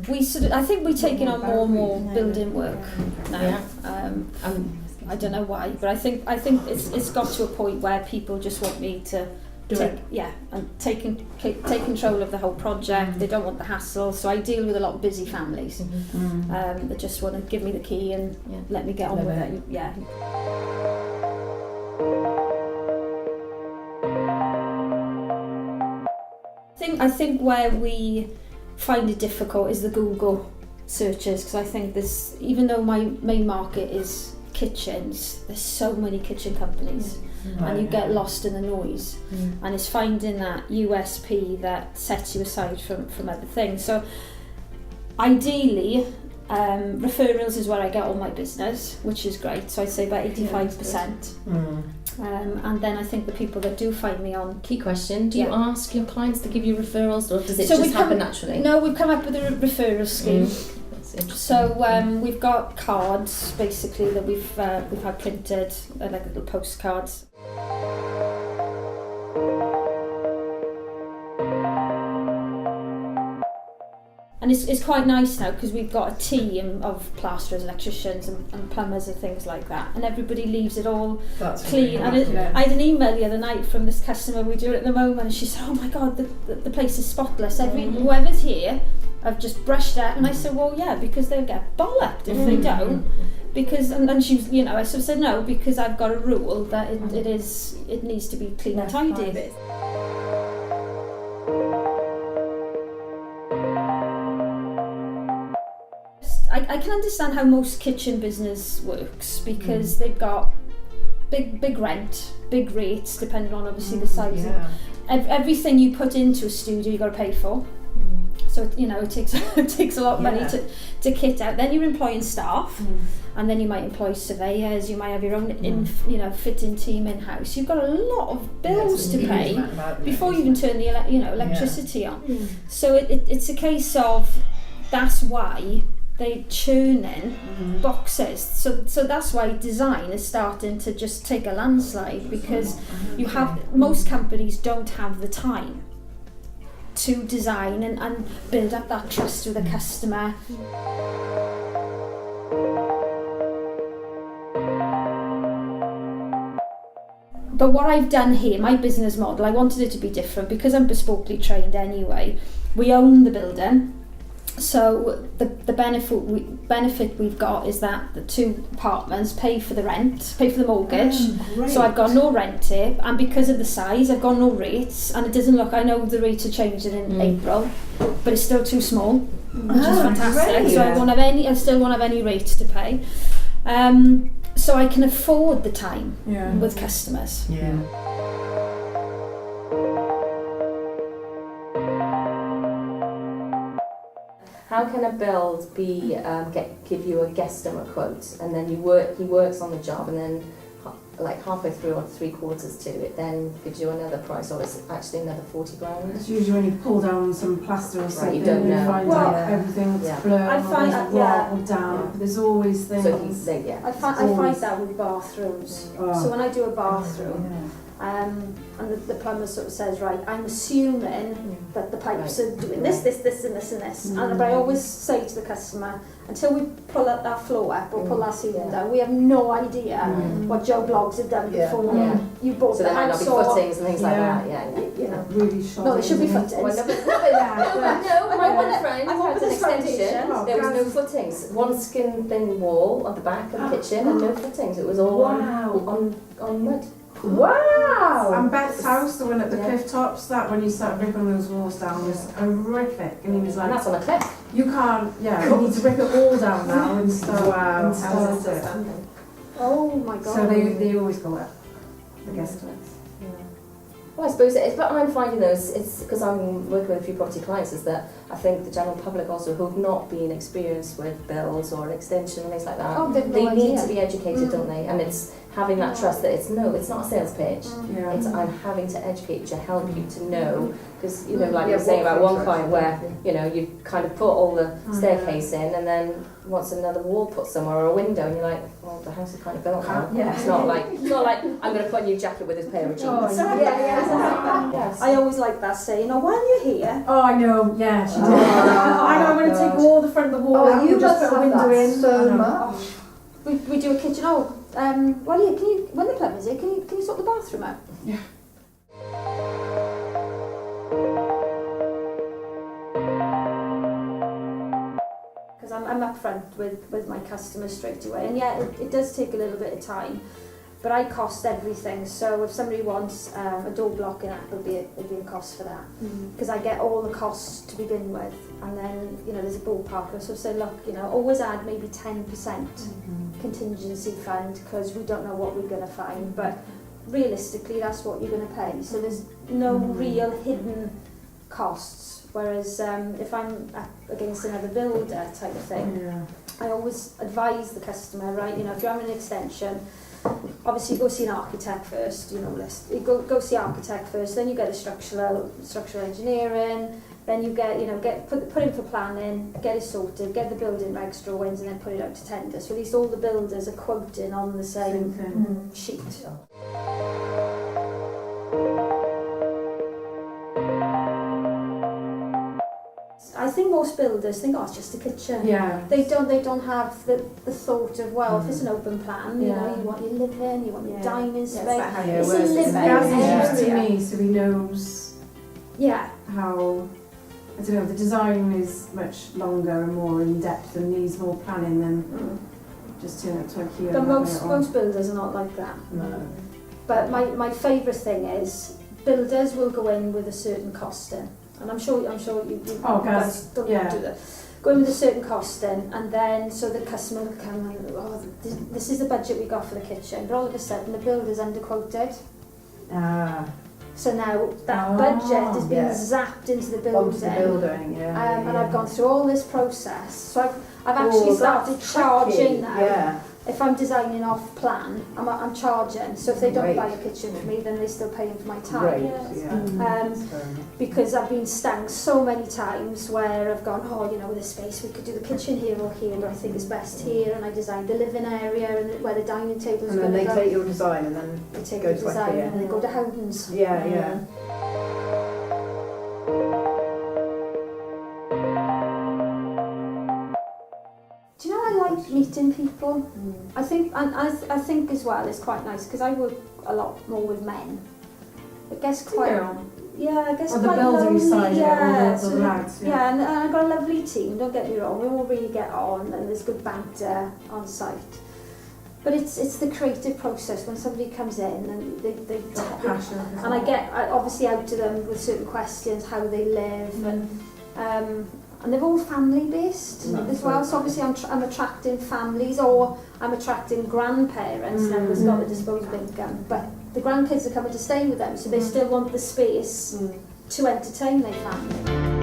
I think we're taking on more and more building work now. I don't know why, but I think it's got to a point where people just want me to take control of the whole project. They don't want the hassle, so I deal with a lot of busy families that just want to give me the key and let me get on with it. Yeah. I think where we find it difficult is the Google searches, because I think this, even though my main market is kitchens, there's so many kitchen companies. And you get lost in the noise, and it's finding that USP that sets you aside from other things. So ideally, referrals is where I get all my business, which is great. So I'd say about 85%. And then I think the people that do find me on... Key question, do you ask your clients to give you referrals, or does it just happen naturally? No, we've come up with a referral scheme. So we've got cards basically that we've had printed, like little postcards. And it's quite nice now because we've got a team of plasterers, electricians and plumbers and things like that, and everybody leaves it all clean. And I had an email the other night from this customer we do it at the moment, and she said, oh my god, the place is spotless. Whoever's here, I've just brushed out. And I said, well, yeah, because they'll get bollocked if they don't. Because and she was, I sort of said no, because I've got a rule that it needs to be clean and tidy. I can understand how most kitchen business works, because they've got big rent, big rates, depending on obviously the size. Everything you put into a studio, you've got to pay for. So it takes a lot of money to kit out. Then you're employing staff, and then you might employ surveyors. You might have your own fitting team in house. You've got a lot of bills to pay before you even turn the electricity on. So it's a case of, that's why they churn in boxes. So that's why design is starting to just take a landslide, because most companies don't have the time to design and build up that trust with the customer. But what I've done here, my business model, I wanted it to be different because I'm bespokely trained anyway. We own the building. So the benefit we've got is that the two apartments pay for the rent, pay for the mortgage. So I've got no rent here, and because of the size, I've got no rates, and it doesn't look. I know the rates are changing in April, but it's still too small, which is fantastic. Great. So I still won't have any rates to pay. So I can afford the time with customers. How can a build be give you a guesstimate quote, and then he works on the job, and then like halfway through or 3/4 to it, then gives you another price, or it's actually another 40 grand? It's usually when you pull down some plaster or something, you don't know. You find out everything's blurred, I find or damp. There's always things. So I find that with bathrooms. So when I do a bathroom, and the plumber sort of says, right, I'm assuming that the pipes are doing this, and this, and this. But I always say to the customer, until we pull that floor up or pull that ceiling down, we have no idea what Joe Blogs have done before you bought the house. So there might not be footings and things like that. Really short. No, there should be footings. No, my one friend had an extension. There was no footings. One skin thin wall at the back of the kitchen and no footings. It was all on wood. Wow! And Beth's house, the one at the cliff tops, that when you start ripping those walls down was horrific. And he was like, and that's on a cliff. You can't, you need to rip it all down now and start it. Oh my god. So they always go up, the guesstimates. Well, I suppose it is, but I'm finding those, it's because I'm working with a few property clients, is that I think the general public also who've not been experienced with bills or an extension and things like that, they need to be educated, don't they? And it's having that trust that it's not a sales pitch. Yeah. It's I'm having to educate you, help you to know, because you know, like you were saying about one client where you know you kind of put all the staircase in, and then wants another wall put somewhere or a window, and you're like, well, the house is kind of built now. It's not like I'm going to put a new jacket with this pair of jeans. Yes. I always like that saying, "Oh, while you're here." Oh, I know. Yeah, she did. I know. I'm going to take all the front of the wall out you and just must put a have window that in. so much. We do a kitchen. Oh, well, yeah. Can you, when the plumber's here, can you sort the bathroom out? Yeah. Because I'm upfront with my customers straight away, and yeah, it does take a little bit of time, but I cost everything. So if somebody wants a door block in that, it'll be a cost for that, because I get all the costs to begin with, and then you know there's a ballpark. So say, look, you know, always add maybe 10% contingency fund, because we don't know what we're going to find, but realistically that's what you're going to pay. So there's no real hidden costs. Whereas if I'm up against another builder type of thing, I always advise the customer, right, you know, if you're having an extension, obviously you go see an architect first, you know this. You go see an architect first, then you get a structural engineering, then you get, you know, put in for planning, get it sorted, get the building regs drawings, and then put it out to tender. So at least all the builders are quoting on the same sheet. I think most builders think, oh, it's just a kitchen. Yeah. They don't have the thought of, well, if it's an open plan, you know, you want your living, you want your dining space. It's a living Gaz is used to area. me, so he knows how, I don't know, the design is much longer and more in depth and needs more planning than just turn up to IKEA. But most builders are not like that. No. But my favourite thing is builders will go in with a certain costing. And I'm sure you guys don't do that. Go in with a certain costing, and then so the customer will come and, oh, this is the budget we got for the kitchen, but all of a sudden the builder's underquoted. So now that budget has been zapped into the building. And I've gone through all this process. So I've actually started charging now. Yeah. If I'm designing off plan, I'm charging. So if they don't buy a kitchen from me, then they're still paying for my time. Because I've been stung so many times where I've gone, oh, you know, this space, we could do the kitchen here or here, but I think it's best here. And I designed the living area and where the dining table is going to go. And then they take your design and then they take go the to design IKEA. and then go to Howden's. Yeah. Do you know, I like meeting people. I think, and I think as well, it's quite nice because I work a lot more with men. It gets quite, I guess Or the quite buildery lonely. side, yeah, or the lads. Yeah, and I've got a lovely team. Don't get me wrong, we all really get on, and there's good banter on site. But it's the creative process when somebody comes in and they talk, and I get obviously out to them with certain questions, how they live, and they're all family based as well. So obviously I'm attracting families, or I'm attracting grandparents now who's got the disposable income, but the grandkids are coming to stay with them, so they still want the space to entertain their family.